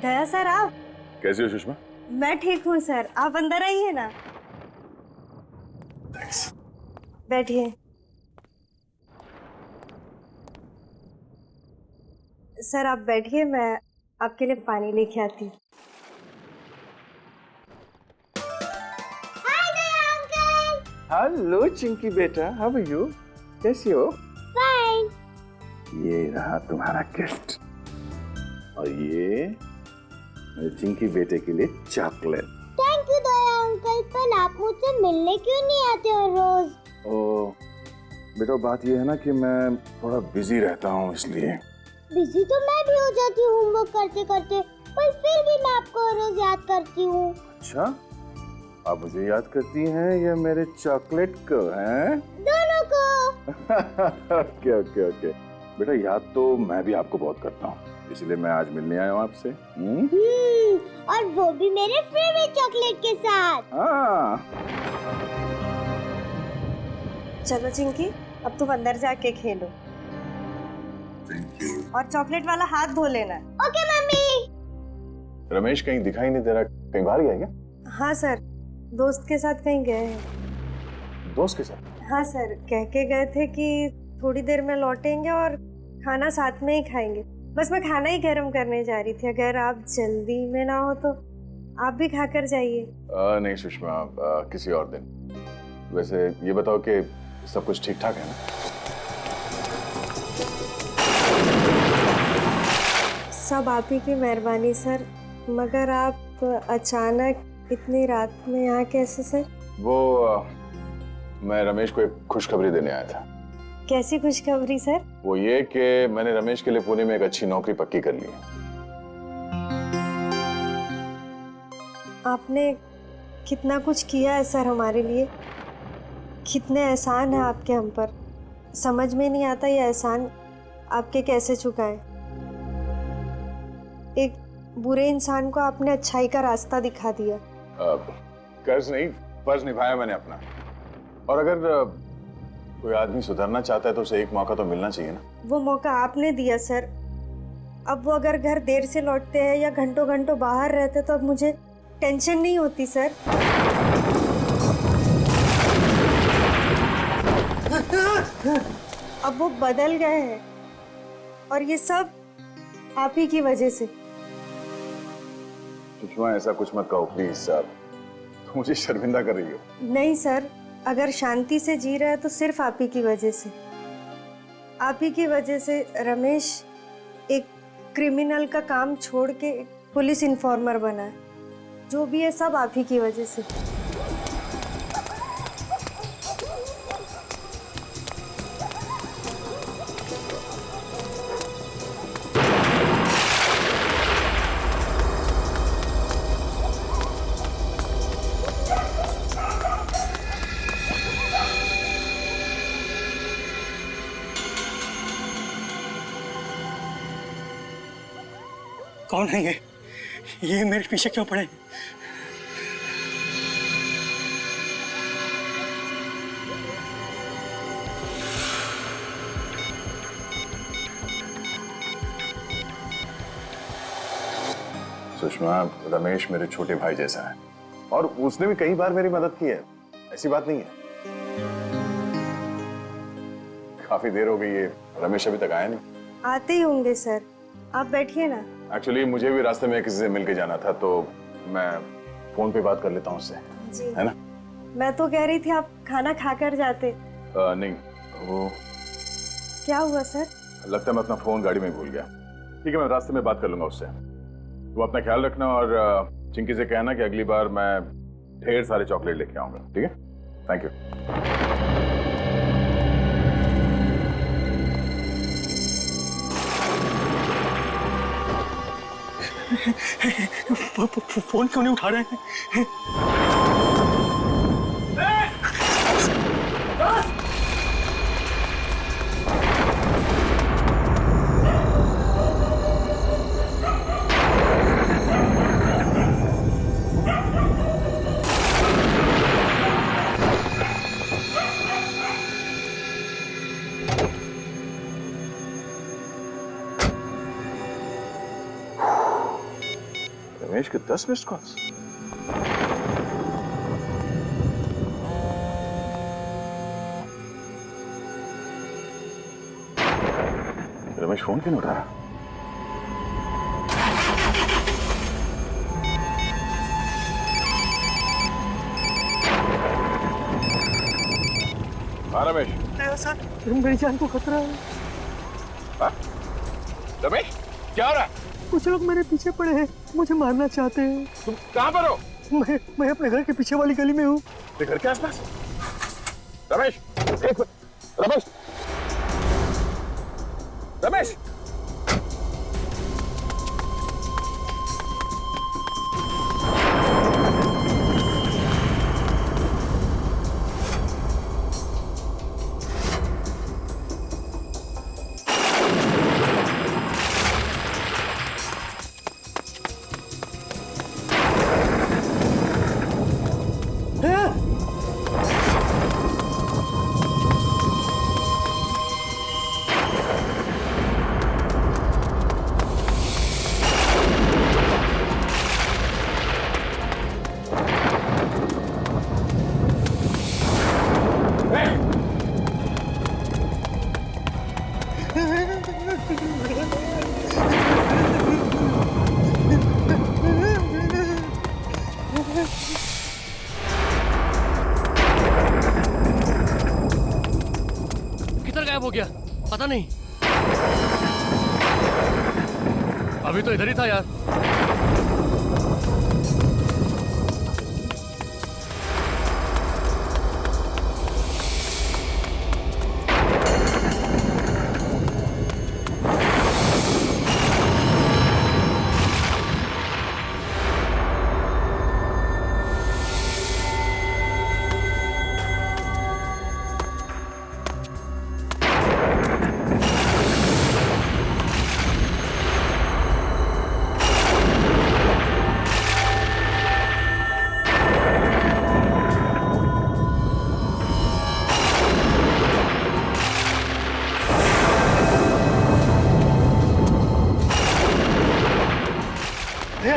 गया सर आप? कैसी हो सुषमा? मैं ठीक हूँ सर, आप अंदर आइए ना। थैंक्स। बैठिए। सर आप बैठिए, मैं आपके लिए पानी लेके आती हूँ। हेलो चिंकी बेटा, हाउ आर यू? कैसी हो? फाइन। ये रहा तुम्हारा गिफ्ट और ये मेरे चिंकी बेटे के लिए chocolate. Thank you Daya uncle, पर आप मुझसे मिलने क्यों नहीं आते हो रोज? ओ बेटा, बात ये है ना कि मैं थोड़ा बिजी रहता हूँ, इसलिए। बिजी तो मैं भी हो जाती हूँ होमवर्क करते करते, पर फिर भी मैं आपको रोज याद करती हूँ। अच्छा, आप मुझे याद करती हैं या मेरे चॉकलेट को? हैं? दोनों को। ओके ओके ओके बेटा, याद तो मैं भी आपको बहुत करता हूँ, इसलिए मैं आज मिलने आया हूँ आपसे। और वो भी मेरे फेवरेट चॉकलेट के साथ। हाँ। चलो चिंकी, अब तुम अंदर जाके खेलो। और चॉकलेट वाला हाथ धो लेना। Okay mummy. रमेश कहीं दिखाई नहीं दे रहा, कहीं बाहर गया क्या? हाँ सर, दोस्त के साथ कहीं गए हैं। दोस्त के साथ? हाँ सर, कह के गए थे कि थोड़ी देर में लौटेंगे और खाना साथ में ही खाएंगे। बस मैं खाना ही गर्म करने जा रही थी, अगर आप जल्दी में ना हो तो आप भी खाकर जाइए। नहीं सुषमा, किसी और दिन। वैसे ये बताओ कि सब कुछ ठीक ठाक है ना? सब आप ही की मेहरबानी सर, मगर आप अचानक इतनी रात में यहाँ कैसे सर? वो मैं रमेश को एक खुशखबरी देने आया था। कैसी खुशखबरी सर? वो ये कि मैंने रमेश के लिए पुणे में एक अच्छी नौकरी पक्की कर ली है। आपने कितना कुछ किया है सर हमारे लिए, कितने एहसान है आपके हम पर। समझ में नहीं आता ये एहसान आपके कैसे चुकाएं। एक बुरे इंसान को आपने अच्छाई का रास्ता दिखा दिया। कर्ज नहीं, फर्ज निभाया मैंने अपना। और अगर कोई आदमी सुधरना चाहता है तो उसे एक मौका तो मिलना चाहिए ना। वो मौका आपने दिया सर। अब वो अगर घर देर से लौटते हैं या घंटों घंटों बाहर रहते तो अब मुझे टेंशन नहीं होती सर। अब वो बदल गए हैं और ये सब आप ही की वजह से। सुषमा, ऐसा कुछ मत कहो प्लीज साहब, तुम मुझे शर्मिंदा कर रही हो। नहीं सर, अगर शांति से जी रहा है तो सिर्फ आप ही की वजह से। आप ही की वजह से रमेश एक क्रिमिनल का काम छोड़ के एक पुलिस इन्फॉर्मर बना है। जो भी है सब आप ही की वजह से। कौन है ये मेरे पीछे क्यों पड़े? सुषमा, रमेश मेरे छोटे भाई जैसा है और उसने भी कई बार मेरी मदद की है, ऐसी बात नहीं है। काफी देर हो गई है, रमेश अभी तक आया नहीं। आते ही होंगे सर, आप बैठिए ना। एक्चुअली मुझे भी रास्ते में किसी से मिल के जाना था, तो मैं फोन पे बात कर लेता हूँ उससे। जी है ना? मैं तो कह रही थी आप खाना खाकर जाते। नहीं, वो क्या हुआ सर? लगता है मैं अपना फोन गाड़ी में भूल गया। ठीक है, मैं रास्ते में बात कर लूंगा उससे। तुम अपना ख्याल रखना और चिंकी से कहना कि अगली बार मैं ढेर सारे चॉकलेट लेके आऊंगा। ठीक है? Thank you. फोन क्यों नहीं उठा रहे हैं? रमेश के 10 मिस्ड कॉल्स। रमेश फोन क्यों नहीं उठा रहा? हाँ रमेश। सर मेरी जान को खतरा है। हाँ? रमेश क्या हो रहा है? कुछ लोग मेरे पीछे पड़े हैं, मुझे मारना चाहते हैं। तुम कहाँ पर हो? मैं अपने घर के पीछे वाली गली में हूँ। तेरे घर के आसपास? रमेश एक मिनट। रमेश रमेश हो गया पता नहीं। अभी तो इधर ही था यार।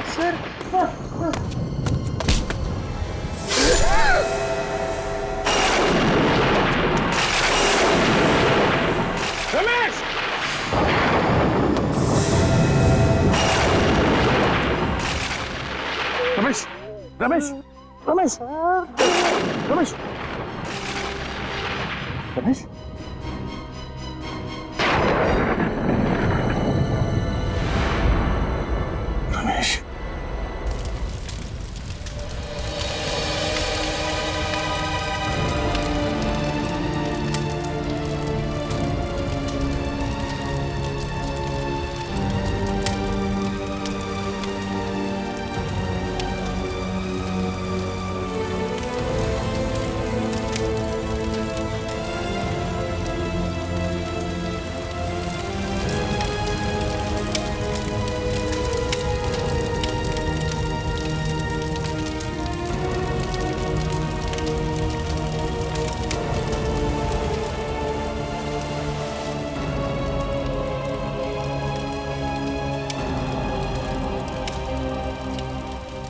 सर रमेश रमेश रमेश रमेश रमेश रमेश रमेश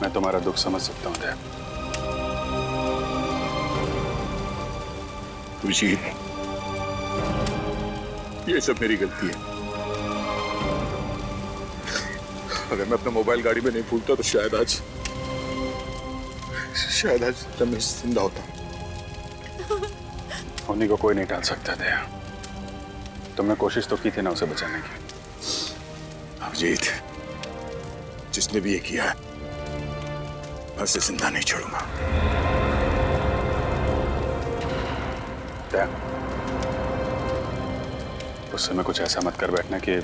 मैं तुम्हारा दुख समझ सकता हूं दया। खुर्शीद, ये सब मेरी गलती है। अगर मैं अपना मोबाइल गाड़ी में नहीं भूलता तो शायद आज रमेश जिंदा होता। होने को कोई नहीं टाल सकता दया। तुमने कोशिश तो की थी ना उसे बचाने की। अभिजीत, जिसने भी ये किया है मैं उसे जिंदा नहीं छोड़ूंगा। उस समय कुछ ऐसा मत कर बैठना कि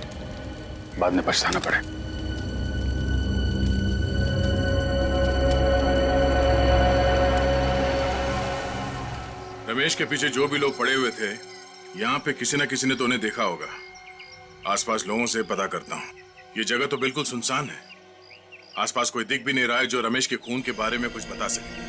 बाद में पछताना पड़े। रमेश के पीछे जो भी लोग पड़े हुए थे, यहाँ पे किसी न किसी ने तो उन्हें देखा होगा। आसपास लोगों से पता करता हूँ। ये जगह तो बिल्कुल सुनसान है। आसपास कोई दिख भी नहीं रहा है जो रमेश के खून के बारे में कुछ बता सके।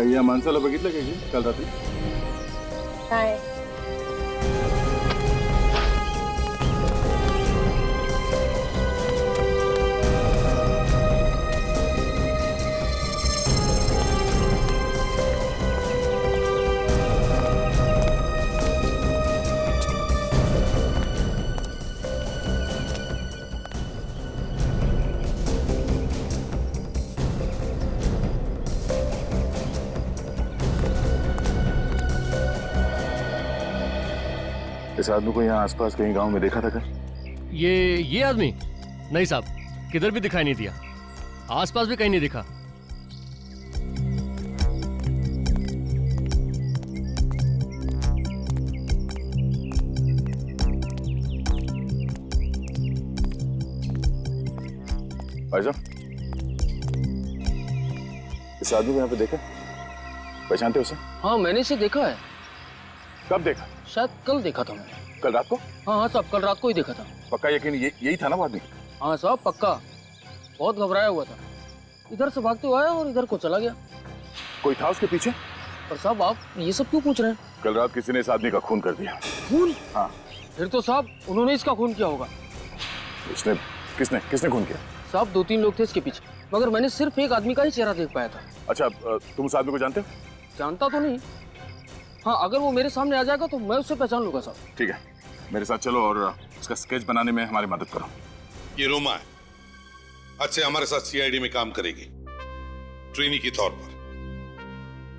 या माणसाला बघितलं का जी काल रात्री? काय? इस आदमी को यहाँ आसपास कहीं गांव में देखा था क्या? ये आदमी? नहीं साहब, किधर भी दिखाई नहीं दिया। आसपास भी कहीं नहीं दिखा। भाई साहब, इस आदमी को यहाँ पे देखा? पहचानते हो उसे? हाँ, मैंने इसे देखा है। कब देखा? शायद कल देखा था मैंने। कल रात को? हाँ साहब, कल रात को ही देखा था। पक्का यकीन यही था ना वो आदमी? हाँ साहब, पक्का। बहुत घबराया हुआ था, इधर से भागते हुए आया और इधर को चला गया। कोई था उसके पीछे? पर साहब आप ये सब क्यों पूछ रहे हैं? कल रात किसी ने इस आदमी का खून कर दिया। खून? हाँ। फिर तो साहब उन्होंने इसका खून किया होगा। उसने किसने किसने खून किया? साहब 2-3 लोग थे इसके पीछे, मगर मैंने सिर्फ एक आदमी का ही चेहरा देख पाया था। अच्छा, तुम उस आदमी को जानते हो? जानता तो नहीं। हाँ, अगर वो मेरे सामने आ जाएगा तो मैं उससे पहचान लूंगा साहब। ठीक है, मेरे साथ चलो और इसका स्केच बनाने में हमारी मदद करो। ये रोमा है, आज से हमारे साथ सीआईडी में काम करेगी, ट्रेनी के तौर पर।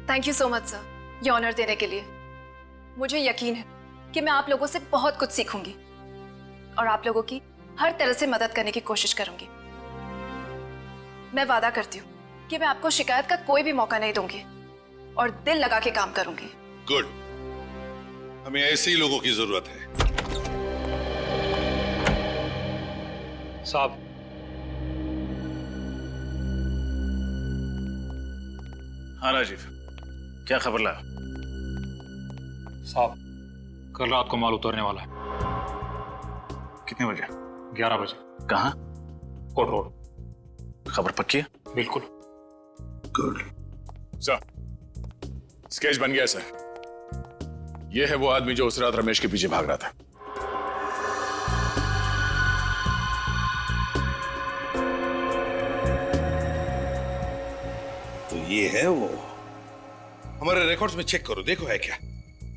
Thank you so much sir, ये ऑनर देने के लिए। मुझे यकीन है कि मैं आप लोगों से बहुत कुछ सीखूंगी और आप लोगों की हर तरह से मदद करने की कोशिश करूंगी। मैं वादा करती हूँ कि मैं आपको शिकायत का कोई भी मौका नहीं दूंगी और दिल लगा के काम करूंगी। गुड, हमें ऐसे ही लोगों की जरूरत है। साहब, हाँ राजीव, क्या खबर लाया? साहब कल रात को माल उतरने वाला है। कितने बजे? 11 बजे। कहाँ? कोट रोड। खबर पक्की है? बिल्कुल। गुड सर, स्केच बन गया सर। यह है वो आदमी जो उस रात रमेश के पीछे भाग रहा था। तो ये है वो। हमारे रिकॉर्ड्स में चेक करो, देखो है क्या।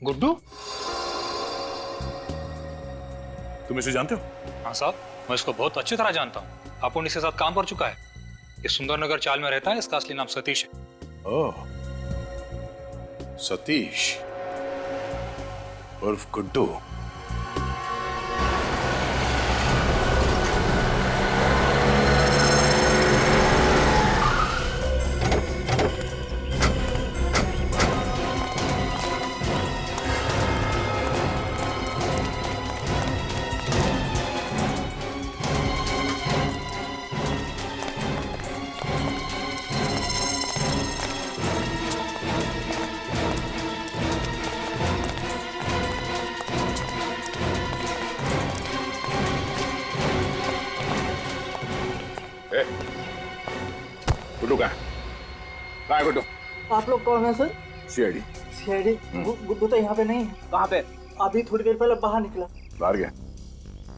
गुड्डू? तुम इसे जानते हो? हाँ साहब, मैं इसको बहुत अच्छी तरह जानता हूँ। अपुन इसके साथ काम कर चुका है। ये सुंदरनगर चाल में रहता है। इसका असली नाम सतीश है। ओह, सतीश उर्फ गुड्डू। गुड्डू कहाँ है गुड्डू? आप लोग कौन है सर? सीआईडी। सीआईडी? गुड्डू तो यहाँ पे नहीं है। कहाँ पे? अभी थोड़ी देर पहले बाहर निकला। बाहर गया?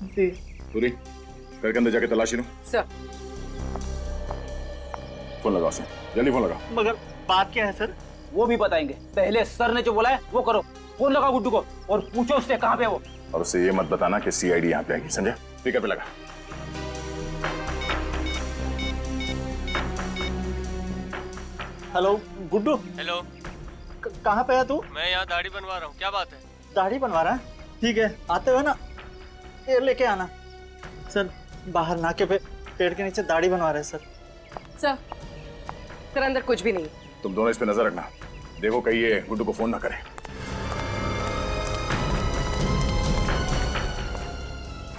जी पूरी घर के अंदर जाके तलाशी लो। सर। फोन लगाओ उसे, जल्दी फोन लगाओ। मगर बात क्या है सर? वो भी बताएंगे, पहले सर ने जो बोला है वो करो। फोन लगा गुड्डू को और पूछो उससे कहाँ पे वो। और उससे ये मत बताना कि सीआईडी यहाँ पे आएगी, समझे? स्पीकर पे लगा। हेलो गुड्डू। हेलो, कहाँ पे है तू? मैं यहाँ दाढ़ी बनवा रहा हूँ। क्या बात है? दाढ़ी बनवा रहा है? ठीक है, आते हुए ना ये लेके आना। सर बाहर नाके पे पेड़ के नीचे दाढ़ी बनवा रहे हैं सर। सर अंदर कुछ भी नहीं। तुम दोनों इस पे नजर रखना, देखो कहीं ये गुड्डू को फोन ना करे।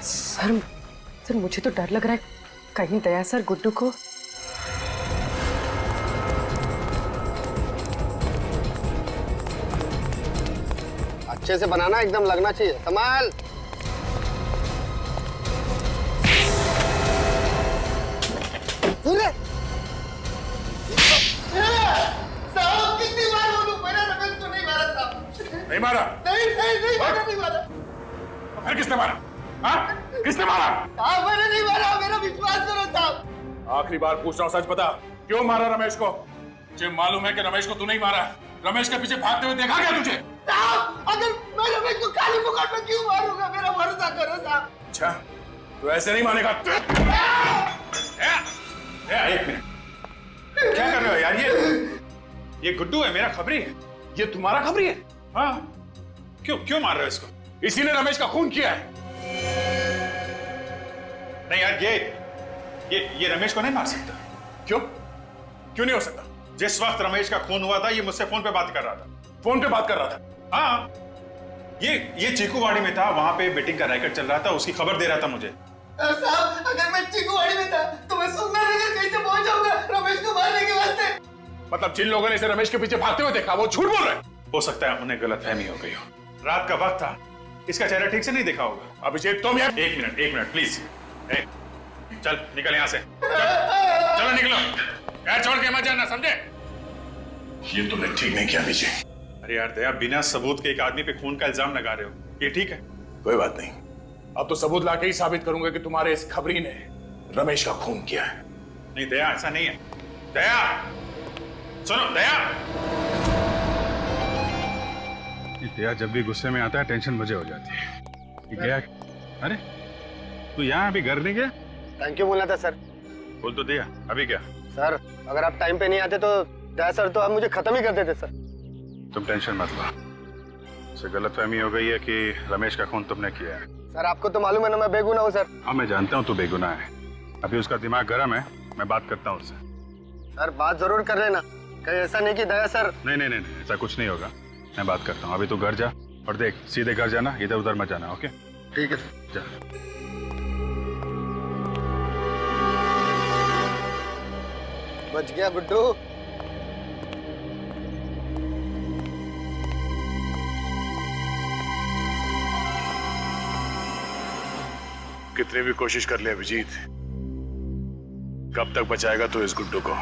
सर मुझे तो डर लग रहा है, कहीं दया सर गुड्डू को। अच्छे से बनाना, एकदम लगना चाहिए। कमाल। साहब कितनी नहीं मारा? नहीं मारा, नहीं मारा। तो फिर किसने मारा? हाँ? किसने मारा? साहब मैंने नहीं मारा, मेरा विश्वास करो साहब। आखिरी बार पूछ रहा हूँ, सच बता, क्यों मारा रमेश को? मुझे मालूम है कि रमेश को तू नहीं मारा। रमेश के पीछे भागते हुए देखा क्या तुझे? साहब अगर मैं रमेश को खाली मुकाट में क्यों मारूंगा, मेरा भरोसा करो साहब। अच्छा, तू ऐसे नहीं मानेगा। एक मिनट, क्या कर रहे हो यार? ये गुड्डू है, मेरा खबरी है। ये तुम्हारा खबरी है? हाँ। क्यों मार रहे हो इसको? इसी ने रमेश का खून किया है। नहीं यार, ये रमेश को नहीं मार सकता। क्यों नहीं हो सकता? जिस वक्त रमेश का खून हुआ था, ये मुझसे फोन पे बात कर रहा था। फोन पे बात कर रहा था? हाँ। ये चीकूवाड़ी में था, वहां पे बेटिंग का रैकेट चल रहा था, उसकी खबर दे रहा था मुझे। साहब अगर मैं चीकूवाड़ी में था तो मैं सुंदरनगर कैसे पहुंच जाऊंगा रमेश को मारने के वास्ते? मतलब जिन लोगों ने इसे रमेश के पीछे भागते हुए देखा, वो झूठ बोल रहे हैं? हो सकता है उन्हें गलतफहमी हो गई हो। रात का वक्त था, इसका चेहरा ठीक से नहीं देखा होगा। अभिषेक तुम यार, एक मिनट प्लीज। चल निकल यहाँ से, चलो निकलो। यार छोड़ के मत जाना, समझे? ये तुमने ठीक नहीं किया अभिषेक। अरे यार दया, बिना सबूत के एक आदमी पे खून का इल्जाम लगा रहे हो, ये ठीक है? कोई बात नहीं, अब तो सबूत लाके ही साबित करूंगा कि तुम्हारे इस खबरी ने रमेश का खून किया है। नहीं दया, ऐसा नहीं है। दया सुनो, दया जब भी गुस्से में आता है टेंशन मुझे हो जाती है। गया? अरे तू यहाँ अभी घर नहीं गया? थैंक यू बोलना था सर। बोल तो दिया, अभी क्या? सर अगर आप टाइम पे नहीं आते तो दया सर तो आप मुझे खत्म ही कर देते सर। तुम टेंशन मत लो, उसे गलतफहमी हो गई है कि रमेश का खून तुमने किया है। सर आपको तो मालूम है ना मैं बेगुनाह हूँ सर। हाँ मैं जानता हूँ तू बेगुनाह है, अभी उसका दिमाग गर्म है, मैं बात करता हूँ उससे। सर बात जरूर कर लेना, कहीं ऐसा नहीं कि दया सर। नहीं, ऐसा कुछ नहीं होगा, मैं बात करता हूँ। अभी तू घर जा और देख, सीधे घर जाना, इधर उधर मत जाना। ओके ठीक है सर। जा। बच गया गुड्डू। कितनी भी कोशिश कर ले अभिजीत, कब तक बचाएगा तू इस गुड्डू को?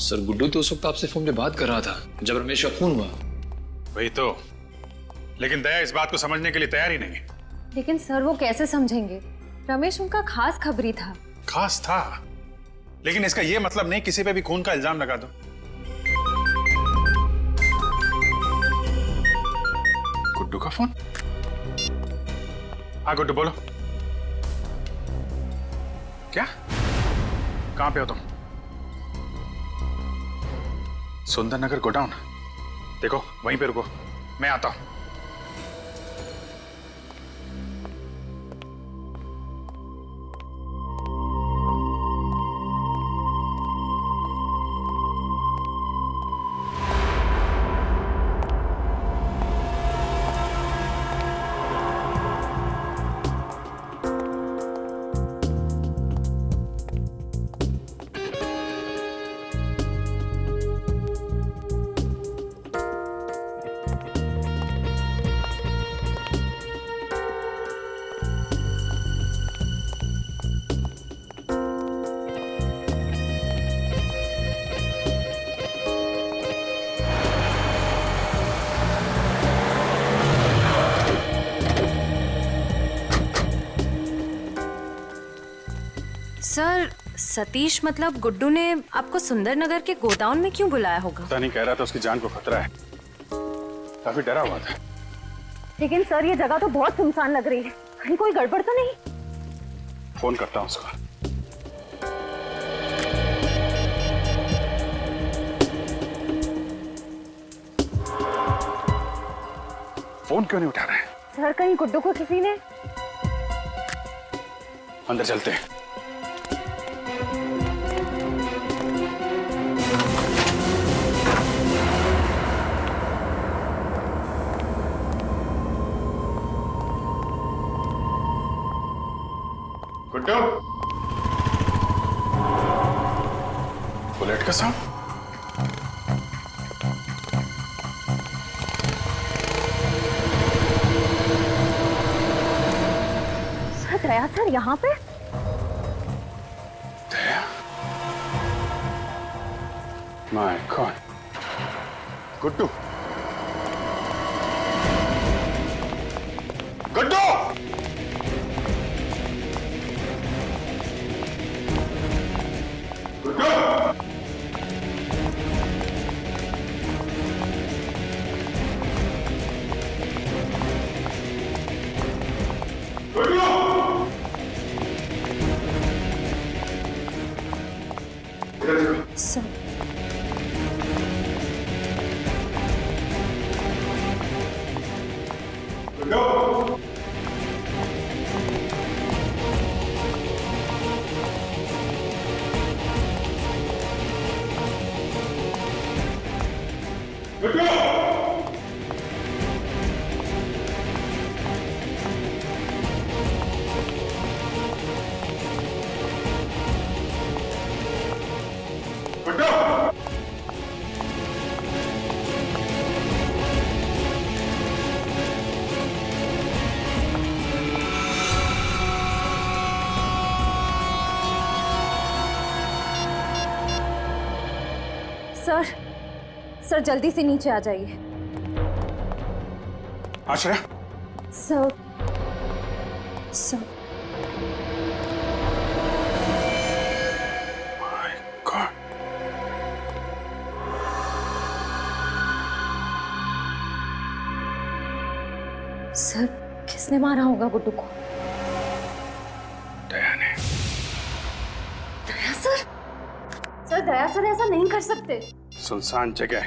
सर गुड्डू तो उस वक्त आपसे फोन पे बात कर रहा था जब रमेश का खून हुआ। वही तो, लेकिन दया इस बात को समझने के लिए तैयार ही नहीं है। लेकिन सर वो कैसे समझेंगे? रमेश उनका खास खबरी था। खास था, लेकिन इसका यह मतलब नहीं किसी पे भी खून का इल्जाम लगा दो। गुड्डू का फोन? हाँ गुड्डू बोलो। क्या? कहां पे हो तुम? सुंदर नगर गोडाउन? देखो वहीं पे रुको, मैं आता हूं। सर सतीश मतलब गुड्डू ने आपको सुंदरनगर के गोदाउन में क्यों बुलाया होगा? पता नहीं, कह रहा था उसकी जान को खतरा है, काफी डरा हुआ था। लेकिन सर ये जगह तो बहुत सुनसान लग रही है, कहीं कोई गड़बड़ तो नहीं? फोन करता हूं उसको। फोन क्यों नहीं उठा रहा है? सर कहीं गुड्डू को किसी ने? अंदर चलते हैं। गुड्डू, बुलेट का साउंड। सर दया सर यहाँ पे? Daya? My god. Guddu, Guddu! Sir sir sir जल्दी से नीचे आ जाइए। Ashray, sir sir my god. Sir किसने मारा होगा गुड्डू को? दया ने। Daya sir? Sir Daya sir ऐसा नहीं कर सकते। सुनसान जगह,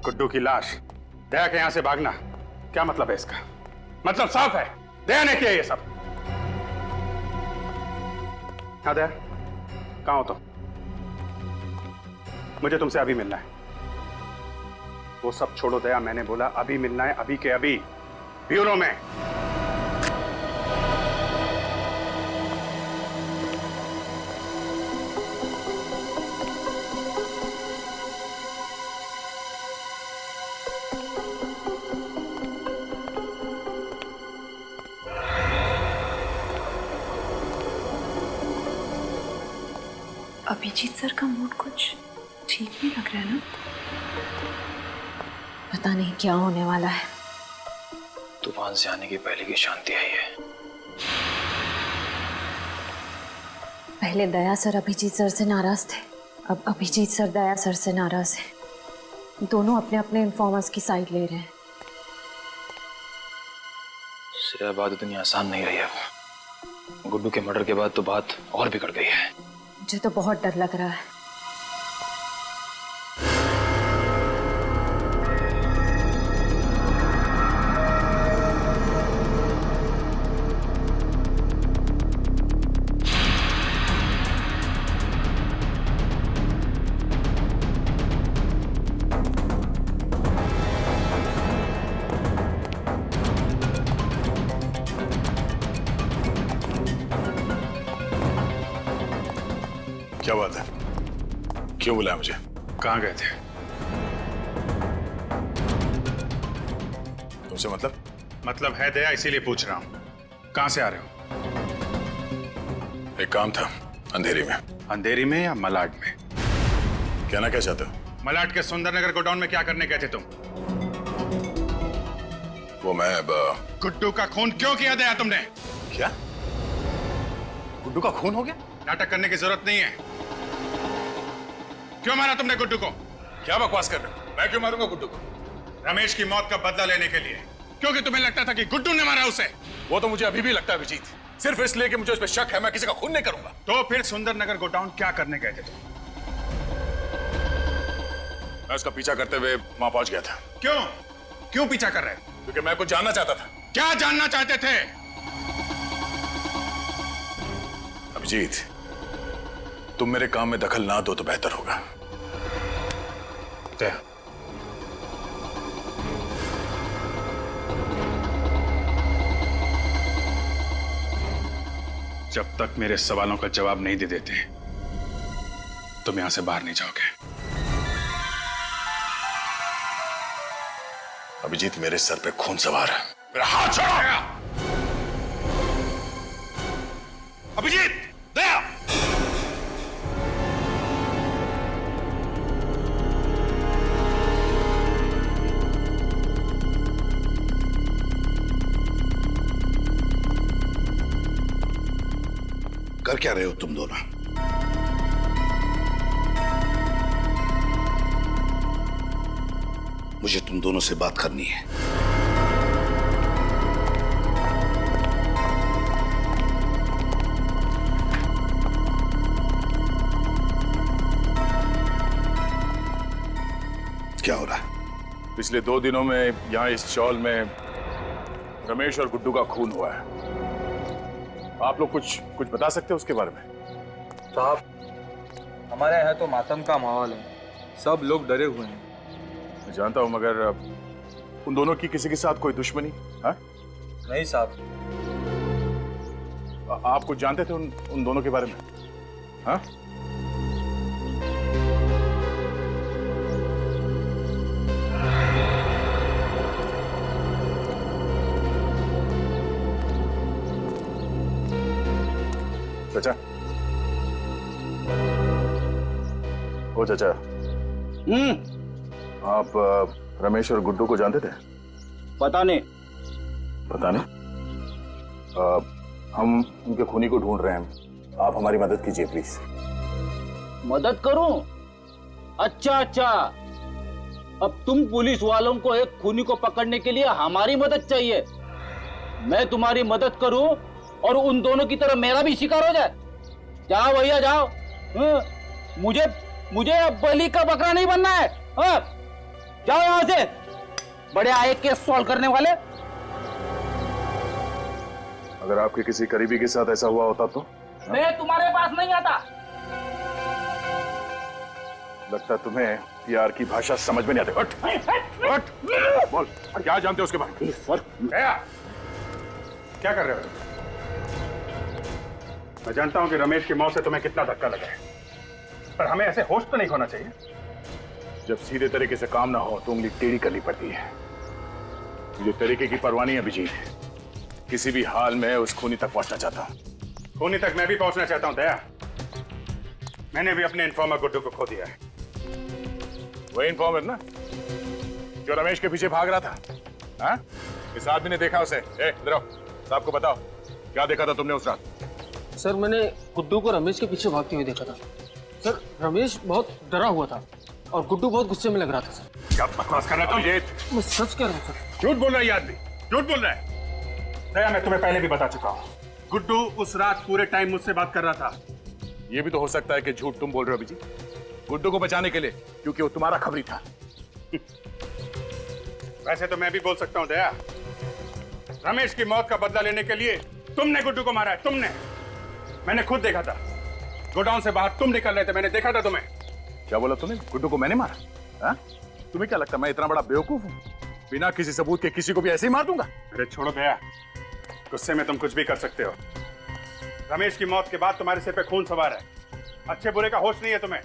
गुड्डू की लाश, दया के यहां से भागना, क्या मतलब है इसका? मतलब साफ है, दया ने किया ये सब। हाँ दया, कहां हो तुम? मुझे तुमसे अभी मिलना है। वो सब छोड़ो दया, मैंने बोला अभी मिलना है, अभी के अभी, ब्यूरो में। अभिजीत सर का मूड कुछ ठीक नहीं लग रहा है ना? पता नहीं क्या होने वाला है। तूफान से आने की पहले की शांति आई है। पहले दया सर अभिजीत सर से नाराज थे, अब अभिजीत सर दया सर से नाराज हैं। दोनों अपने अपने इन्फॉर्मर्स की साइड ले रहे हैं। श्रेया बात इतनी आसान नहीं रही है। गुड्डू के मर्डर के बाद तो बात और बिगड़ गई है। मुझे तो बहुत डर लग रहा है। क्या बात है? क्यों बुलाया मुझे? कहाँ गए थे? तुमसे मतलब है दया, इसीलिए पूछ रहा हूँ। कहाँ से आ रहे हो? एक काम था अंधेरी में। अंधेरी में या मलाड में? कहना क्या चाहते हो? मलाड के सुंदरनगर गोडाउन में क्या करने गए थे तुम? वो मैं गुड्डू का खून क्यों किया दया तुमने? क्या? गुड्डू का खून हो गया? नाटक करने की जरूरत नहीं है। क्यों मारा तुमने गुड्डू को? क्या बकवास कर रहे हो? मैं क्यों मारूंगा गुड्डू को? रमेश की मौत का बदला लेने के लिए, क्योंकि तुम्हें लगता था कि गुड्डू ने मारा उसे। वो तो मुझे अभी भी लगता है अभिजीत, सिर्फ इसलिए कि मुझे उस पर शक है। मैं किसी का खून नहीं करूंगा। तो फिर सुंदरनगर गोडाउन क्या करने गए थे तुम? मैं उसका पीछा करते हुए वहां पहुंच गया था। क्यों पीछा कर रहे? क्योंकि मैं कुछ जानना चाहता था। क्या जानना चाहते थे? अभिजीत, तुम मेरे काम में दखल ना दो तो बेहतर होगा। जब तक मेरे सवालों का जवाब नहीं दे देते तुम यहां से बाहर नहीं जाओगे। अभिजीत, मेरे सर पे खून सवार है। मेरा हाथ छोड़ो। अभिजीत, दया! कर क्या रहे हो तुम दोनों? मुझे तुम दोनों से बात करनी है। क्या हो रहा है? पिछले 2 दिनों में यहाँ इस चौल में रमेश और गुड्डू का खून हुआ है। आप लोग कुछ बता सकते हो उसके बारे में? साहब, हमारे यहाँ तो मातम का माहौल है, सब लोग डरे हुए हैं। मैं जानता हूँ, मगर उन दोनों की किसी के साथ कोई दुश्मनी? हाँ? नहीं साहब। आप कुछ जानते थे उन दोनों के बारे में? हाँ? चाचा, ओ चाचा, आप रमेश और गुड्डू को जानते थे? पता नहीं। हम उनके खूनी को ढूंढ रहे हैं। आप हमारी मदद कीजिए प्लीज। मदद करूं? अच्छा, अब तुम पुलिस वालों को एक खूनी को पकड़ने के लिए हमारी मदद चाहिए। मैं तुम्हारी मदद करूं और उन दोनों की तरह मेरा भी शिकार हो जाए? जाओ भैया जाओ। मुझे अब बलि का बकरा नहीं बनना है। जाओ यहां से, बड़े आए केस सॉल्व करने वाले। अगर आपके किसी करीबी के साथ ऐसा हुआ होता तो? मैं तुम्हारे पास नहीं आता। लगता तुम्हें प्यार की भाषा समझ में नहीं आती। हट, बोल, क्या जानते हो उसके बारे में? क्या कर रहे हो? मैं जानता हूं कि रमेश की मौत से तुम्हें कितना धक्का लगा है, पर हमें ऐसे होश तो नहीं खोना चाहिए। जब सीधे तरीके से काम ना हो तो उंगली टेढ़ी करनी पड़ती है। मुझे तरीके की परवाह नहीं है अभिजीत, किसी भी हाल में उस खूनी तक पहुंचना चाहता हूं। खूनी तक मैं भी पहुंचना चाहता हूं दया। मैंने भी अपने इन्फॉर्मर गुड्डू को खो दिया है। वही इन्फॉर्मर ना जो रमेश के पीछे भाग रहा था? हाँ? इस आदमी ने देखा उसे। इधर आओ, साहब को बताओ क्या देखा था तुमने उस रात? सर मैंने गुड्डू को रमेश के पीछे भागते हुए देखा था। सर रमेश बहुत डरा हुआ था और गुड्डू बहुत गुस्से में लग रहा था। सर क्या बकवास कर रहा है तुम? मैं सच कह रहा हूँ सर। झूठ बोल रहा है ये आदमी, झूठ बोल रहा है। दया, मैं तुम्हें पहले भी बता चुका हूँ, गुड्डू उस रात पूरे टाइम मुझसे बात कर रहा था। ये भी तो हो सकता है कि झूठ तुम बोल रहे हो अभिजीत, गुड्डू को बचाने के लिए, क्योंकि वो तुम्हारा खबरी था। वैसे तो मैं भी बोल सकता हूँ दया, रमेश की मौत का बदला लेने के लिए तुमने गुड्डू को मारा है, तुमने। मैंने खुद देखा था, गोडाउन से बाहर तुम निकल रहे थे, मैंने देखा था तुम्हें। क्या बोला तुमने? गुड्डू को मैंने मारा? हाँ? तुम्हें क्या लगता है मैं इतना बड़ा बेवकूफ हूँ? बिना किसी सबूत के किसी को भी ऐसे ही मार दूंगा? अरे छोड़ो दया, गुस्से में तुम कुछ भी कर सकते हो। रमेश की मौत के बाद तुम्हारे सिर पे खून सवार है, अच्छे बुरे का होश नहीं है तुम्हें।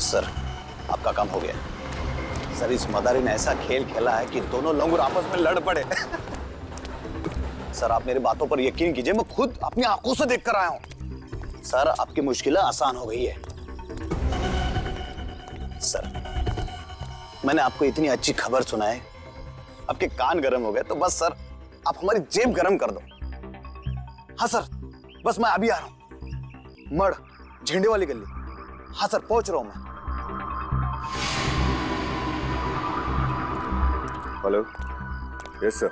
सर आपका काम हो गया। सर इस मदारी ने ऐसा खेल खेला है कि दोनों लोग आपस में लड़ पड़े। सर आप मेरी बातों पर यकीन कीजिए, मैं खुद अपनी आंखों से देख कर आया हूं। सर आपकी मुश्किलें आसान हो गई है। सर मैंने आपको इतनी अच्छी खबर सुनाई, आपके कान गर्म हो गए, तो बस सर आप हमारी जेब गर्म कर दो। हाँ सर बस मैं अभी आ रहा हूं, मड़ झंडे वाली गली। हाँ सर पहुंच रहा हूं मैं। Hello, yes sir.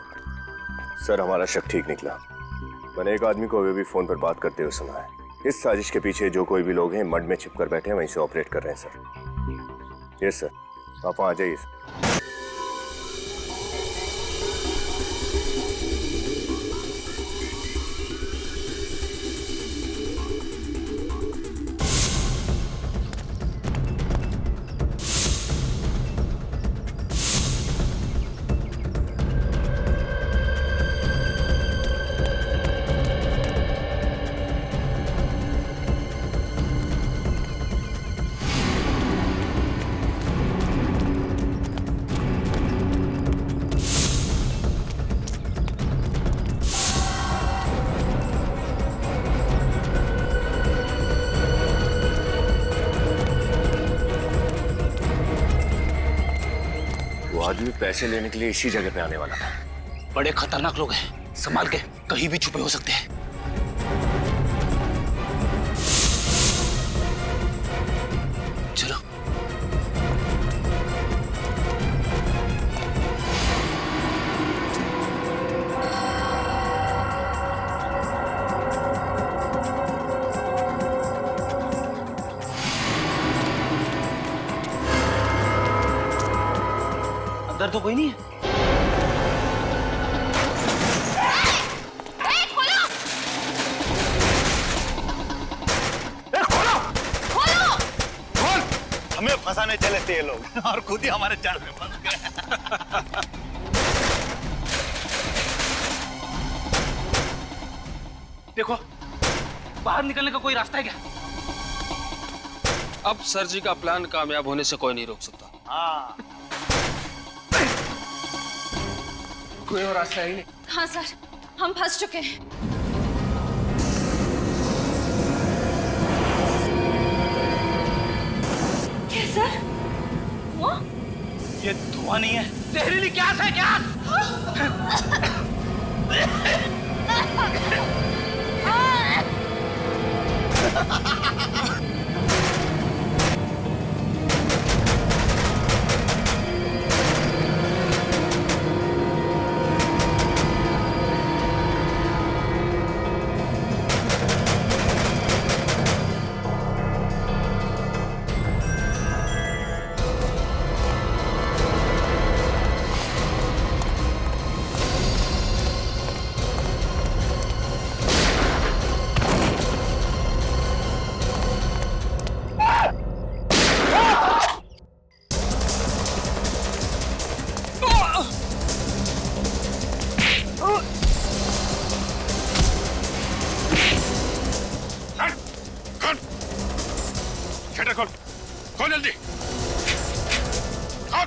सर हमारा शक ठीक निकला। मैंने एक आदमी को अभी भी फोन पर बात करते हुए सुना है। इस साजिश के पीछे जो कोई भी लोग हैं मड में छिपकर बैठे हैं, वहीं से ऑपरेट कर रहे हैं सर। यस सर, आप वहां आ जाइए। आदमी पैसे लेने के लिए इसी जगह पे आने वाला था। बड़े खतरनाक लोग हैं, संभाल के, कहीं भी छुपे हो सकते हैं। चलो अंदर तो कोई नहीं है। हमें फंसाने चले थे ये लोग और खुद ही हमारे जाल में फंस गए। देखो बाहर निकलने का कोई रास्ता है क्या? अब सर जी का प्लान कामयाब होने से कोई नहीं रोक सकता। हाँ कोई और रास्ता ही नहीं। हाँ सर, हम फंस चुके हैं। क्या सर? वो? ये धुआं नहीं है, जहरीली गैस है, गैस। शटर खोल, खोल जल्दी, खोल।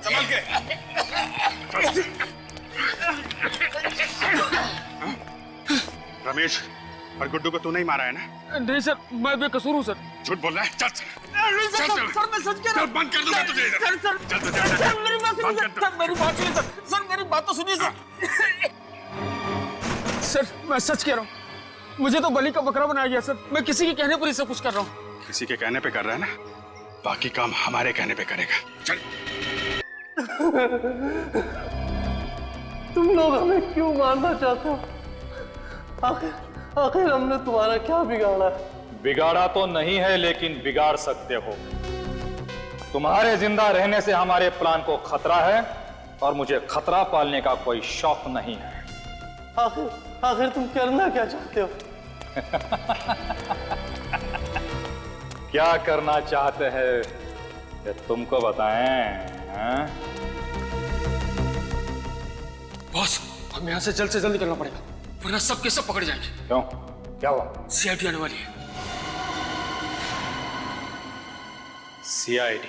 संभाल के। रमेश और गुड्डू को तू नहीं मारा है ना? नहीं सर, मैं बेकसूर हूँ सर। झूठ बोल रहा है? चल सर मैं सच कह रहा हूँ। बंद कर दूंगा तुझे इधर। सर मेरी बात सुनिए सर, मेरी बात सुनिए सर, सर मेरी बात तो सुनिए सर। सर मैं सच कह रहा हूँ, मुझे तो बलि का बकरा बनाया गया सर। मैं किसी के कहने पर ही सब कुछ कर रहा हूँ। किसी के कहने पे कर रहा है ना, बाकी काम हमारे कहने पे करेगा। चल। तुम लोग हमें क्यों मारना चाहते हो? आखिर हमने तुम्हारा क्या बिगाड़ा है? बिगाड़ा तो नहीं है, लेकिन बिगाड़ सकते हो। तुम्हारे जिंदा रहने से हमारे प्लान को खतरा है, और मुझे खतरा पालने का कोई शौक नहीं है। आखिर तुम करना क्या चाहते हो? क्या करना चाहते हैं ये तुमको बताएं? हाँ? बॉस, हमें यहाँ से जल्द निकलना पड़ेगा, वरना सब के सब पकड़ जाएंगे। क्यों? क्या हुआ? सीआईडी आने वाली है। सीआईडी?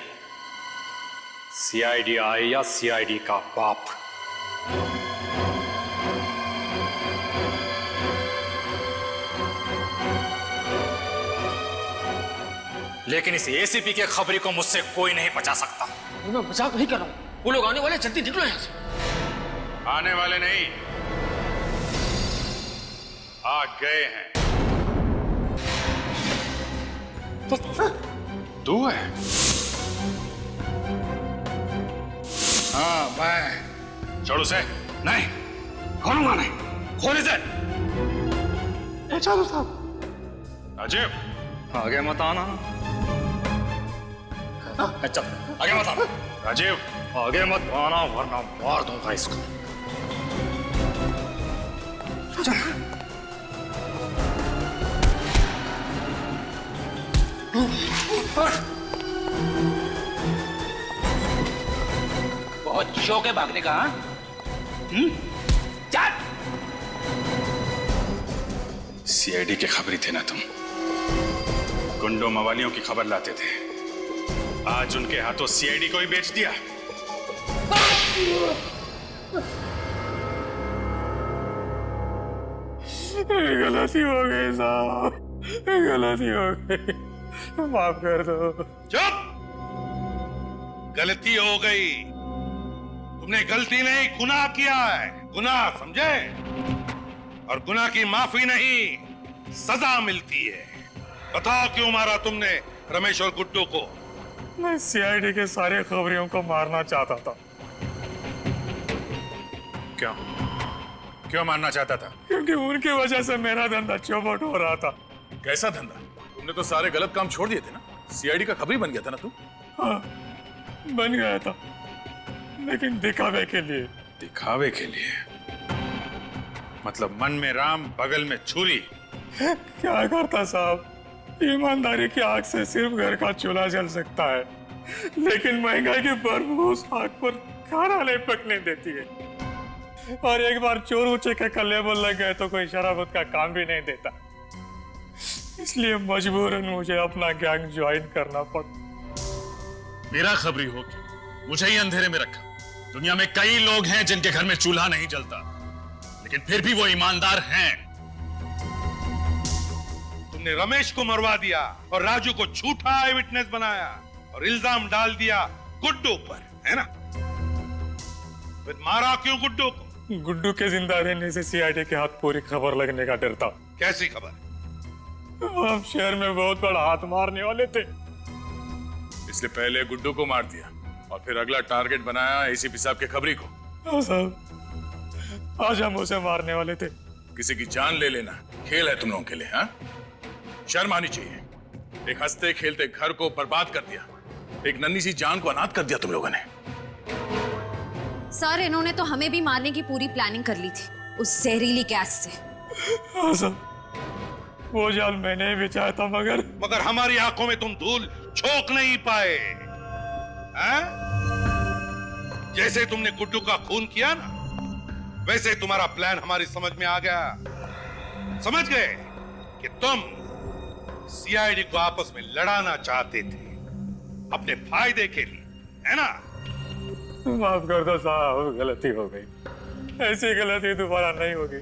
सीआईडी आई या सीआईडी का बाप? लेकिन इस एसीपी के खबरी को मुझसे कोई नहीं बचा सकता। मैं मजाक नहीं कर रहा हूँ, वो लोग आने वाले, जल्दी निकलो यहाँ से। आने वाले नहीं, आ गए हैं। तू है? हाँ मैं। छोड़ उसे। नहीं, खोलूंगा नहीं। खोल इसे। चालू साहब। राजीव, आगे मत आना। चल, आगे मत आना। राजीव, आगे मत आना, वरना मार दूंगा इसको। बहुत शौक है भागने का, हाँ? चल। सीआईडी के खबरी थे ना तुम? गुंडों मवालियों की खबर लाते थे, आज उनके हाथों सीआईडी को ही बेच दिया। गलती हो गई साहब, गलती हो गई, माफ कर दो। चुप! गलती हो गई। तुमने गलती नहीं, गुनाह किया है। गुनाह, समझे? और गुनाह की माफी नहीं, सजा मिलती है। बताओ क्यों मारा तुमने रमेश और गुड्डू को? मैं सीआईडी के सारे खबरियों को मारना चाहता था। क्यों? क्यों मारना चाहता था? क्योंकि उनकी वजह से मेरा धंधा चौपट हो रहा था। कैसा धंधा? तुमने तो सारे गलत काम छोड़ दिए थे ना। सीआईडी का खबरी बन गया था ना तू? हाँ, बन गया था, लेकिन दिखावे के लिए। दिखावे के लिए? मतलब मन में राम, बगल में छुरी। क्या करता साहब, ईमानदारी की आग से सिर्फ घर का चूल्हा जल सकता है, लेकिन महंगाई की बर्फ उस आग पर खाना नहीं पकने देती है। और एक बार चोर ऊंचे के कल्ले बोल लग गए तो कोई शराबत का काम भी नहीं देता। इसलिए मजबूरन मुझे अपना गैंग ज्वाइन करना पड़ा। मेरा खबरी हो के मुझे ही अंधेरे में रखा, दुनिया में कई लोग हैं जिनके घर में चूल्हा नहीं जलता, लेकिन फिर भी वो ईमानदार हैं। तुमने रमेश को मरवा दिया और राजू को झूठा आई विटनेस बनाया और इल्जाम डाल दिया गुड्डू पर, है ना? फिर मारा क्यों गुड्डू को? गुड्डू के जिंदा रहने से सीआईडी के हाथ पूरी खबर लगने का डर था। कैसी खबर? हम शहर में बहुत बड़ा हाथ मारने वाले थे, इसलिए पहले गुड्डू को मार दिया और फिर अगला टारगेट बनाया एसीपी साहब के खबरी को। हाँ साहब, आज हम उसे मारने वाले थे। किसी की जान ले लेना खेल है तुम लोगों के लिए, हाँ? शर्म आनी चाहिए। एक हंसते खेलते घर को बर्बाद कर दिया, एक नन्ही सी जान को अनाथ कर दिया तुम लोगों ने। सर, इन्होंने तो हमें भी मारने की पूरी प्लानिंग कर ली थी उस जहरीली गैस से। हाँ साहब, वो जाल मैंने ही बिछाया था, मगर हमारी आंखों में तुम धूल झोंक नहीं पाए, हैं? जैसे तुमने गुड्डू का खून किया ना, वैसे तुम्हारा प्लान हमारी समझ में आ गया। समझ गए कि तुम सीआईडी को आपस में लड़ाना चाहते थे अपने फायदे के लिए, है ना? माफ कर दो साहब, गलती हो गई। ऐसी गलती दोबारा नहीं होगी।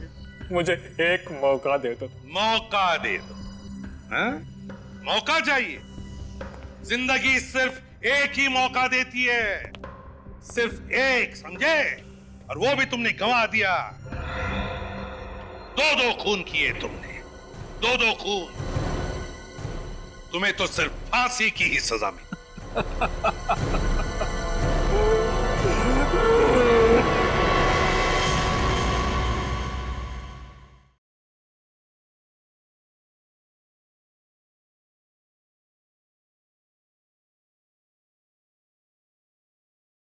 मुझे एक मौका दे दो। मौका दे दो, हैं? मौका चाहिए? जिंदगी सिर्फ एक ही मौका देती है, सिर्फ एक, समझे? और वो भी तुमने गंवा दिया। दो खून किए तुमने, दो खून। तुम्हें तो सिर्फ फांसी की ही सजा मिली।